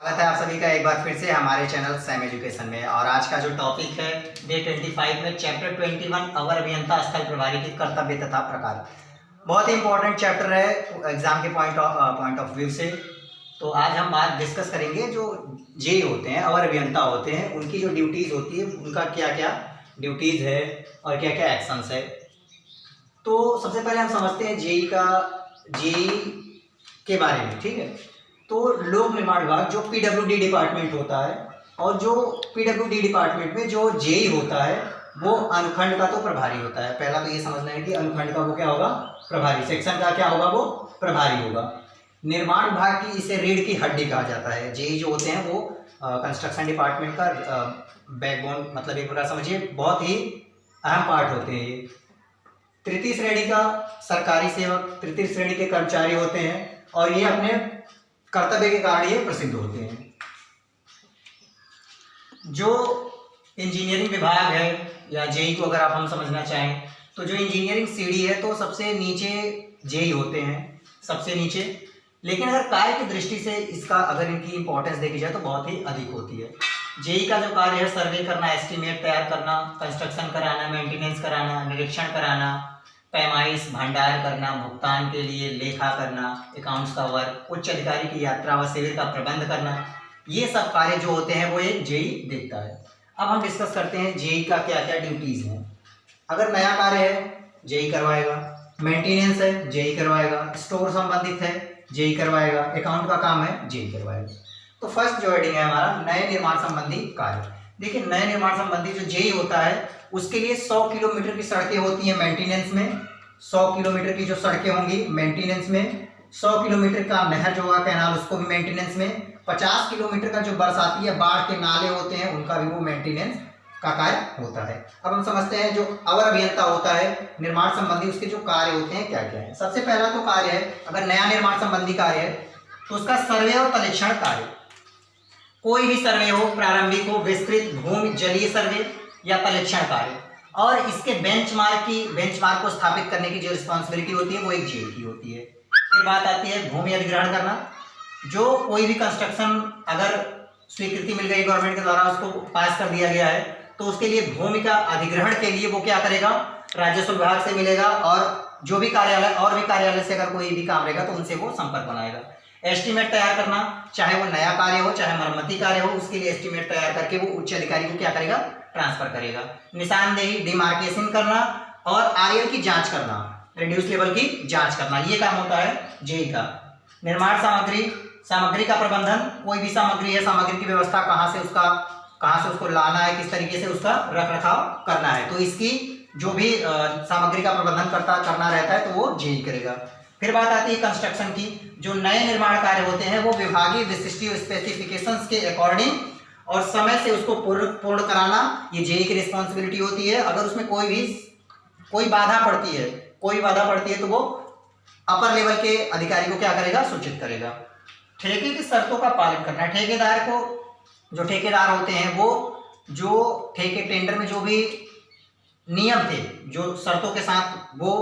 स्वागत है आप सभी का एक बार फिर से हमारे चैनल सैम एजुकेशन में। और आज का जो टॉपिक है डे 25 में चैप्टर 21 अवर अभियंता स्थल प्रभारी की कर्तव्य तथा प्रकार। बहुत ही इंपॉर्टेंट चैप्टर है एग्जाम के पॉइंट ऑफ व्यू से। तो आज हम बात डिस्कस करेंगे जो जेई होते हैं, अवर अभियंता होते हैं, उनकी जो ड्यूटीज़ होती है, उनका क्या क्या ड्यूटीज़ है और क्या क्या एक्शंस है। तो सबसे पहले हम समझते हैं जेई के बारे में। ठीक है, तो लोक निर्माण विभाग जो पीडब्ल्यूडी डिपार्टमेंट होता है, और जो पीडब्ल्यूडी डिपार्टमेंट में जो जेई होता है वो अनुखंड का तो प्रभारी होता है। पहला तो ये समझना है कि अनुखंड का वो क्या होगा, प्रभारी। सेक्शन का क्या होगा, वो प्रभारी होगा। निर्माण विभाग की इसे रीढ़ की हड्डी कहा जाता है। जेई जो होते हैं वो कंस्ट्रक्शन डिपार्टमेंट का बैकबोन, मतलब एक प्रकार समझिए बहुत ही अहम पार्ट होते हैं ये। तृतीय श्रेणी का सरकारी सेवक, तृतीय श्रेणी के कर्मचारी होते हैं, और ये अपने कर्तव्य के कारण ये प्रसिद्ध होते हैं। जो इंजीनियरिंग विभाग है या जेई को अगर आप हम समझना चाहें, तो जो इंजीनियरिंग सीढ़ी है तो सबसे नीचे जेई होते हैं, सबसे नीचे। लेकिन अगर कार्य की दृष्टि से इसका अगर इनकी इंपॉर्टेंस देखी जाए तो बहुत ही अधिक होती है। जेई का जो कार्य है सर्वे करना, एस्टीमेट तैयार करना, कंस्ट्रक्शन कराना, मेंटेनेंस कराना, निरीक्षण कराना, पैमाइश भंडार करना, भुगतान के लिए लेखा करना, अकाउंट्स का वर्क, उच्च अधिकारी की यात्रा व शिविर का प्रबंध करना, ये सब कार्य जो होते हैं वो एक जेई देखता है। अब हम डिस्कस करते हैं जेई का क्या क्या ड्यूटीज हैं। अगर नया कार्य है जेई करवाएगा, मेंटेनेंस है जेई करवाएगा, स्टोर संबंधित है जेई करवाएगा, अकाउंट का काम है जेई करवाएगा। तो फर्स्ट जो हेडिंग है हमारा नए निर्माण संबंधी कार्य। देखिए, नए निर्माण संबंधी जो जेई होता है उसके लिए 100 किलोमीटर की सड़कें होती हैं मेंटेनेंस में, 100 किलोमीटर की जो सड़कें होंगी मेंटेनेंस में, 100 किलोमीटर का नहर जो होगा कैनाल उसको भी मेंटेनेंस में, 50 किलोमीटर का जो बरसाती या बाढ़ के नाले होते हैं उनका भी वो मेंटेनेंस का कार्य होता है। अब हम समझते हैं जो अवर अभियंता होता है निर्माण संबंधी, उसके जो कार्य होते हैं क्या क्या है। सबसे पहला तो कार्य है, अगर नया निर्माण संबंधी कार्य है तो उसका सर्वे और तलेक्षण कार्य। कोई भी सर्वे हो, प्रारंभिक हो, विस्तृत, भूमि जलीय सर्वे या तलेक्षण कार्य, और इसके बेंचमार्क को स्थापित करने की जो रिस्पॉन्सिबिलिटी होती है वो एक जेई की होती है। फिर बात आती है भूमि अधिग्रहण करना। जो कोई भी कंस्ट्रक्शन अगर स्वीकृति मिल गई गवर्नमेंट के द्वारा, उसको पास कर दिया गया है, तो उसके लिए भूमि का अधिग्रहण के लिए वो क्या करेगा, राजस्व विभाग से मिलेगा, और जो भी कार्यालय और भी कार्यालय से अगर कोई भी काम रहेगा तो उनसे वो संपर्क बनाएगा। एस्टीमेट तैयार करना, चाहे वो नया कार्य हो चाहे मरम्मती कार्य हो, उसके लिए एस्टीमेट तैयार करके वो उच्च अधिकारी को क्या करेगा, ट्रांसफर करेगा। निशानदेही डिमार्केशन करना और आरएल की जांच करना, रिड्यूस लेवल की जांच करना, ये काम होता है जेई का। निर्माण सामग्री का प्रबंधन, कोई भी सामग्री है, सामग्री की व्यवस्था कहाँ से उसको लाना है, किस तरीके से उसका रख रखाव करना है, तो इसकी जो भी सामग्री का प्रबंधन करना रहता है तो वो जेई करेगा। फिर बात आती है कंस्ट्रक्शन की। जो नए निर्माण कार्य होते हैं वो विभागीय विशिष्ट स्पेसिफिकेशंस के अकॉर्डिंग और समय से उसको पूर्ण कराना, ये जेई की रिस्पॉन्सिबिलिटी होती है। अगर उसमें कोई बाधा पड़ती है तो वो अपर लेवल के अधिकारी को क्या करेगा, सूचित करेगा। ठेके की शर्तों का पालन करना है। ठेकेदार को, जो ठेकेदार होते हैं वो जो ठेके टेंडर में जो भी नियम थे, जो शर्तों के साथ वो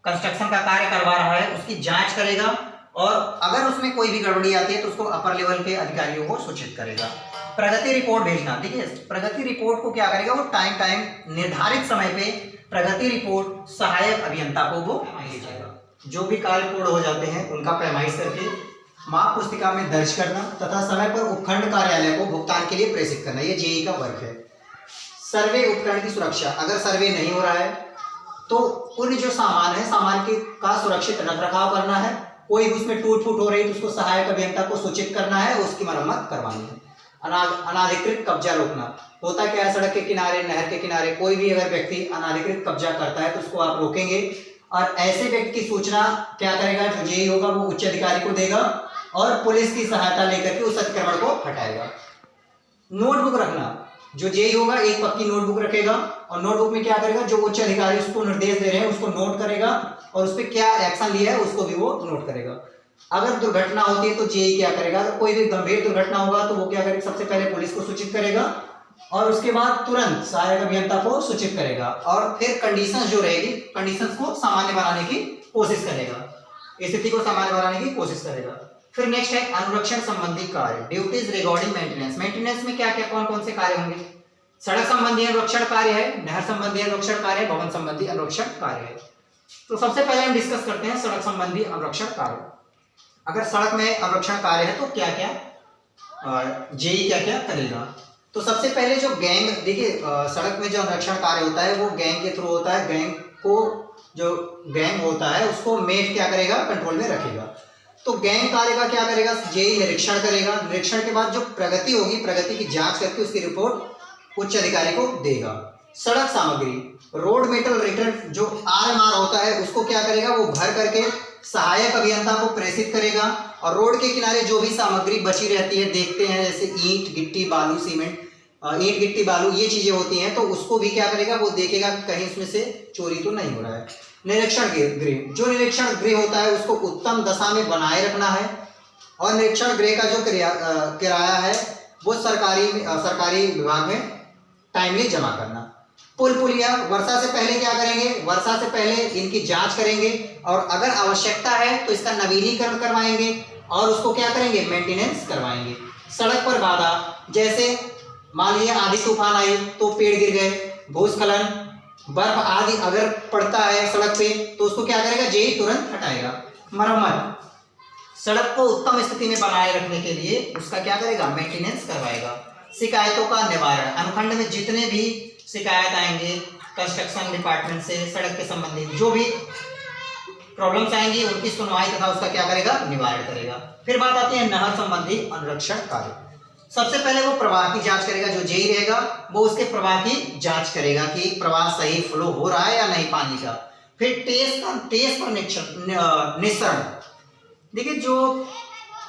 कंस्ट्रक्शन का कार्य करवा रहा है उसकी जांच करेगा, और अगर उसमें कोई भी गड़बड़ी आती है तो उसको अपर लेवल के अधिकारियों को सूचित करेगा। प्रगति रिपोर्ट भेजना। देखिए, प्रगति रिपोर्ट को क्या करेगा, वो टाइम निर्धारित समय पे प्रगति रिपोर्ट सहायक अभियंता को वो भेजेगा। जो भी कार्य पूर्ण हो जाते हैं उनका पैमाइश करके माप पुस्तिका में दर्ज करना तथा समय पर उपखंड कार्यालय को भुगतान के लिए प्रेषित करना, ये जेई का वर्क है। सर्वे उपकरण की सुरक्षा, अगर सर्वे नहीं हो रहा है तो उन जो सामान है, सामान का सुरक्षित रख रखाव करना है। कोई भी उसमें टूट फूट हो रही है तो उसको सहायक अभियंता को सूचित करना है, उसकी मरम्मत करवानी है। अनाधिकृत कब्जा रोकना। होता क्या है, सड़क के किनारे, नहर के किनारे कोई भी अगर व्यक्ति अनाधिकृत कब्जा करता है तो उसको आप रोकेंगे, और ऐसे व्यक्ति की सूचना क्या करेगा, जो जेई होगा वो उच्च अधिकारी को देगा, और पुलिस की सहायता लेकर के उस अतिक्रमण को हटाएगा। नोटबुक रखना, जो जेई होगा एक पक्की नोटबुक रखेगा, और नोटबुक में क्या करेगा, जो उच्च अधिकारी उसको निर्देश दे रहे हैं उसको नोट करेगा, और उस पर क्या एक्शन लिया है उसको भी वो नोट करेगा। अगर दुर्घटना होती है तो जेई क्या करेगा, अगर कोई भी गंभीर दुर्घटना होगा तो वो क्या करेगा, सबसे पहले पुलिस को सूचित करेगा, और उसके बाद तुरंत सहायक अभियंता को सूचित करेगा, और फिर कंडीशंस जो रहेगी, कंडीशंस को सामान्य बनाने की कोशिश करेगा, स्थिति को सामान्य बनाने की कोशिश करेगा। फिर नेक्स्ट है अनुरक्षण संबंधी कार्य, ड्यूटीज रिगार्डिंग मेंटेनेंस। मेंटेनेंस में क्या क्या कौन कौन से कार्य होंगे? सड़क संबंधी अनुरक्षण कार्य है, नहर संबंधी अनुरक्षण कार्य है, भवन संबंधी अनुरक्षण कार्य है। तो सबसे पहले हम डिस्कस करते हैं सड़क संबंधी अनुरक्षण कार्य। अगर सड़क में अनुरक्षण कार्य है तो क्या क्या जेई क्या क्या करेगा? तो सबसे पहले जो गैंग, देखिए सड़क में जो अनुरक्षण कार्य होता है वो गैंग के थ्रू होता है। गैंग को जो गैंग होता है उसको मेट क्या करेगा? कंट्रोल में रखेगा। तो गैंग कार्य का क्या करेगा? जेई निरीक्षण करेगा। निरीक्षण के बाद जो प्रगति होगी, प्रगति की जांच करके उसकी रिपोर्ट उच्च अधिकारी को देगा। सड़क सामग्री, रोड मेटल रिटर्न जो RMR होता है उसको क्या करेगा? वो भर करके सहायक अभियंता को प्रेषित करेगा। और रोड के किनारे जो भी सामग्री बची रहती है, देखते हैं जैसे ईंट गिट्टी बालू सीमेंट, ईंट गिट्टी बालू ये चीजें होती हैं, तो उसको भी क्या करेगा? वो देखेगा कहीं उसमें से चोरी तो नहीं हो रहा है। निरीक्षण गृह, जो निरीक्षण गृह होता है उसको उत्तम दशा में बनाए रखना है। और निरीक्षण गृह का जो किराया है वो सरकारी विभाग में टाइमली जमा करना। पुल पुलिया, वर्षा से पहले क्या करेंगे? वर्षा से पहले इनकी जांच करेंगे और अगर आवश्यकता है तो इसका नवीनीकरण करवाएंगे और उसको क्या करेंगे? मेंटेनेंस करवाएंगे। सड़क पर बाधा, जैसे मान लीजिए आंधी तूफान आई तो पेड़ गिर गए, भूस्खलन, बर्फ आदि अगर पड़ता है सड़क पे तो उसको क्या करेगा? जेई तुरंत हटाएगा। मरम्मत, सड़क को उत्तम स्थिति में बनाए रखने के लिए उसका क्या करेगा? मेंटेनेंस करवाएगा। शिकायतों का निवारण, अनुखंड में जितने भी शिकायत आएंगे कंस्ट्रक्शन डिपार्टमेंट से, सड़क के संबंधित जो भी प्रॉब्लम्स आएंगी उनकी सुनवाई तथा उसका क्या करेगा? निवारण करेगा। फिर बात आती है नहर संबंधी अनुरक्षण कार्य। सबसे पहले वो प्रवाह की जांच करेगा। जो जेई रहेगा वो उसके प्रवाह की जांच करेगा कि प्रवाह सही फ्लो हो रहा है या नहीं पानी का। फिर टेस्ट पर निस्सरण, देखिए जो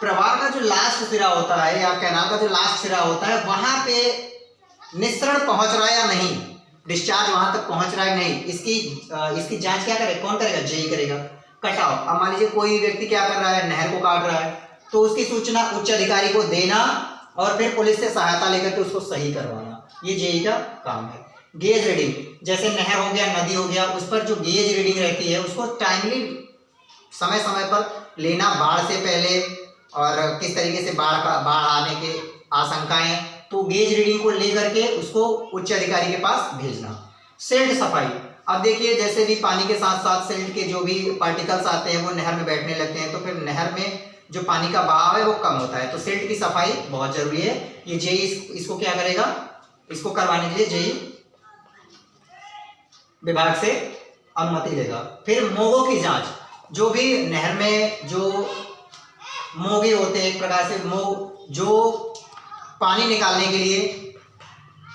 प्रवाह का जो लास्ट सिरा होता है या कैनाल का जो लास्ट सिरा होता है वहां पे निस्सरण पहुंच रहा है या नहीं, डिस्चार्ज वहां तक पहुंच रहा है नहीं, इसकी जांच क्या करेगा? कौन करेगा? जेई करेगा। कटाव, अब मान लीजिए कोई व्यक्ति क्या कर रहा है? नहर को काट रहा है तो उसकी सूचना उच्च अधिकारी को देना और फिर पुलिस से सहायता लेकर के उसको सही करवाना, ये जेई का काम है। गेज रीडिंग, जैसे नहर हो गया, नदी हो गया, उस पर जो गेज रीडिंग रहती है उसको टाइमली समय समय पर लेना, बाढ़ से पहले और किस तरीके से बाढ़ आने के आशंकाएं, तो गेज रीडिंग को लेकर के उसको उच्च अधिकारी के पास भेजना। सिल्ट सफाई, अब देखिए जैसे भी पानी के साथ साथ सिल्ट के जो भी पार्टिकल्स आते हैं वो नहर में बैठने लगते हैं तो फिर नहर में जो पानी का बहाव है वो कम होता है, तो सिल्ट की सफाई बहुत जरूरी है। ये जेई इसको क्या करेगा? इसको करवाने के लिए जेई विभाग से अनुमति लेगा। फिर मोगों की जांच, जो भी नहर में जो मोगे होते हैं, एक प्रकार से मोग जो पानी निकालने के लिए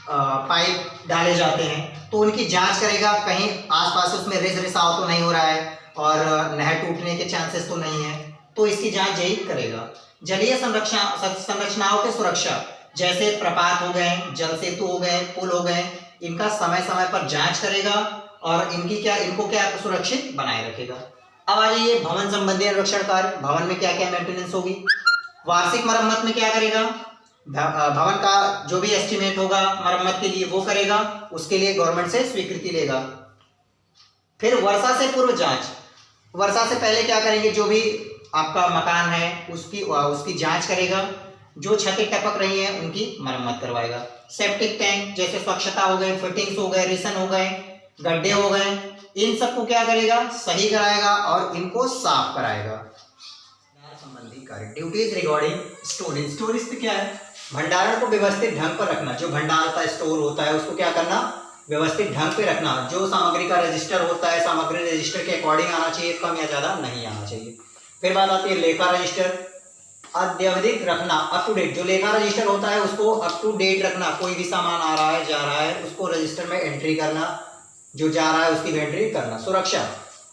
पाइप डाले जाते हैं, तो उनकी जांच करेगा कहीं आसपास उसमें रिसाव तो नहीं हो रहा है और नहर टूटने के चांसेस तो नहीं है, तो इसकी जांच जेई करेगा। जलीय संरचनाओं की सुरक्षा, जैसे प्रपात हो गए, जल सेतु हो गए, पुल हो गए, इनका समय समय पर जांच करेगा और इनको क्या सुरक्षित बनाए रखेगा। अब आ जाइए भवन संबंधी अनुरक्षण कार्य। भवन में क्या क्या मेंटेनेंस होगी? वार्षिक मरम्मत में क्या करेगा? भवन का जो भी एस्टिमेट होगा मरम्मत के लिए वो करेगा, उसके लिए गवर्नमेंट से स्वीकृति लेगा। फिर वर्षा से पूर्व जांच, वर्षा से पहले क्या करेंगे? जो भी आपका मकान है उसकी जांच करेगा, जो छतें टपक रही हैं उनकी मरम्मत करवाएगा। सेप्टिक टैंक, जैसे स्वच्छता हो गए, फिटिंग्स हो गए, रिसन हो गए, गड्ढे हो गए, इन सबको क्या करेगा? सही कराएगा और इनको साफ कराएगा। संबंधी कार्य, ड्यूटीज रिगार्डिंग स्टोरेज। स्टोरेज पे क्या है? भंडारण को व्यवस्थित ढंग पर रखना। जो भंडार होता है, स्टोर होता है, उसको क्या करना? व्यवस्थित ढंग पे रखना। जो सामग्री का रजिस्टर होता है, सामग्री रजिस्टर के अकॉर्डिंग आना चाहिए, कम या ज्यादा नहीं आना चाहिए। फिर बात आती है लेखा रजिस्टर, अद्यवधिक रखना, अप टू डेट। जो लेखा रजिस्टर होता है उसको अप टू डेट रखना। कोई भी सामान आ रहा है, जा रहा है, उसको रजिस्टर में एंट्री करना, जो जा रहा है उसकी एंट्री करना। सुरक्षा,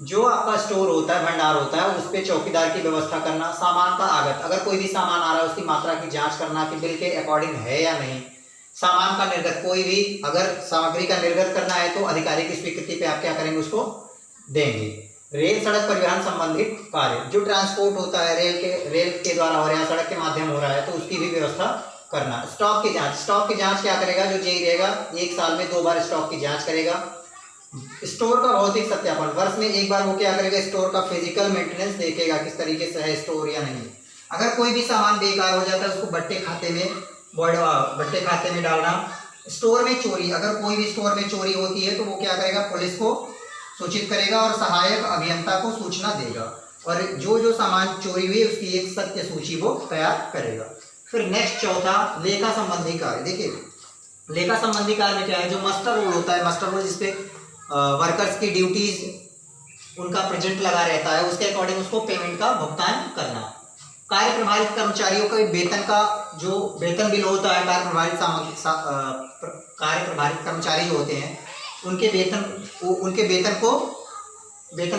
जो आपका स्टोर होता है, भंडार होता है, उस पे चौकीदार की व्यवस्था करना। सामान का आगत, अगर कोई भी सामान आ रहा है उसकी मात्रा की जांच करना कि बिल के अकॉर्डिंग है या नहीं। सामान का निर्गत, कोई भी अगर सामग्री का निर्गत करना है तो अधिकारी की स्वीकृति पे आप क्या करेंगे? उसको देंगे। रेल सड़क परिवहन संबंधित कार्य, जो ट्रांसपोर्ट होता है रेल के द्वारा हो रहा है, सड़क के माध्यम हो रहा है, तो उसकी भी व्यवस्था करना। स्टॉक की जांच, स्टॉक की जांच क्या करेगा? जो जेई रहेगा 1 साल में 2 बार स्टॉक की जांच करेगा। स्टोर का भौतिक सत्यापन, वर्ष में 1 बार वो क्या करेगा? स्टोर का फिजिकल मेंटेनेंस देखेगा, किस तरीके से है स्टोर या नहीं। अगर कोई भी सामान बेकार हो जाता है उसको बट्टे खाते में डालना। स्टोर में चोरी, अगर कोई भी स्टोर में चोरी होती है तो वो क्या करेगा, पुलिस को सूचित करेगा और सहायक अभियंता को सूचना देगा, और जो जो सामान चोरी हुई उसकी एक सत्य सूची वो तैयार करेगा। फिर नेक्स्ट चौथा, लेखा संबंधी कार्य। देखिए लेखा संबंधी कार्य में क्या है, जो मास्टर रोल होता है, मास्टर रोल जिसपे वर्कर्स की ड्यूटीज उनका प्रेजेंट लगा रहता है, उसके अकॉर्डिंग उसको पेमेंट का भुगतान करना। कार्य प्रभारित कर्मचारियों के वेतन का जो वेतन बिल होता है, कार्य प्रभारित कर्मचारी जो होते हैं उनके वेतन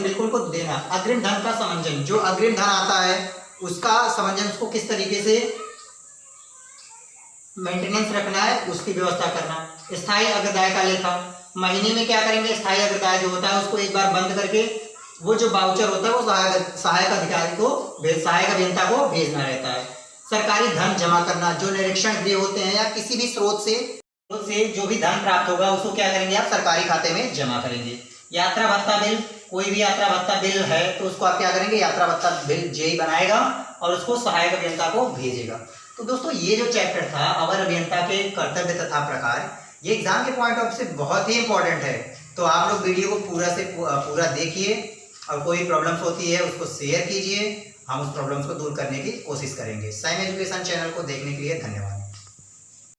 बिल को उनको देना। अग्रिम धन का समंजन, जो अग्रिम धन आता है उसका समंजन, उसको किस तरीके से मेंटेनेंस रखना है उसकी व्यवस्था करना। स्थायी अग्रदाय का लेखा, महीने में क्या करेंगे, स्थायी अग्रदाय जो होता है उसको एक बार बंद करके वो जो बाउचर होता है वो सहायक अभियंता को भेजना रहता है। सरकारी धन जमा करना, जो निरीक्षण गृह होते हैं या किसी भी स्रोत से जो भी धन प्राप्त होगा उसको क्या करेंगे, आप सरकारी खाते में जमा करेंगे। यात्रा भत्ता बिल, कोई भी यात्रा भत्ता बिल है तो उसको आप क्या करेंगे, यात्रा भत्ता बिल जेई बनाएगा और उसको सहायक अभियंता को भेजेगा। तो दोस्तों ये जो चैप्टर था अवर अभियंता के कर्तव्य तथा प्रकार, ये एग्जाम के पॉइंट ऑफ से बहुत ही इंपॉर्टेंट है। तो आप लोग वीडियो को पूरा देखिए, और कोई प्रॉब्लम्स होती है उसको शेयर कीजिए, हम उस प्रॉब्लम्स को दूर करने की कोशिश करेंगे। साइम एजुकेशन चैनल को देखने के लिए धन्यवाद।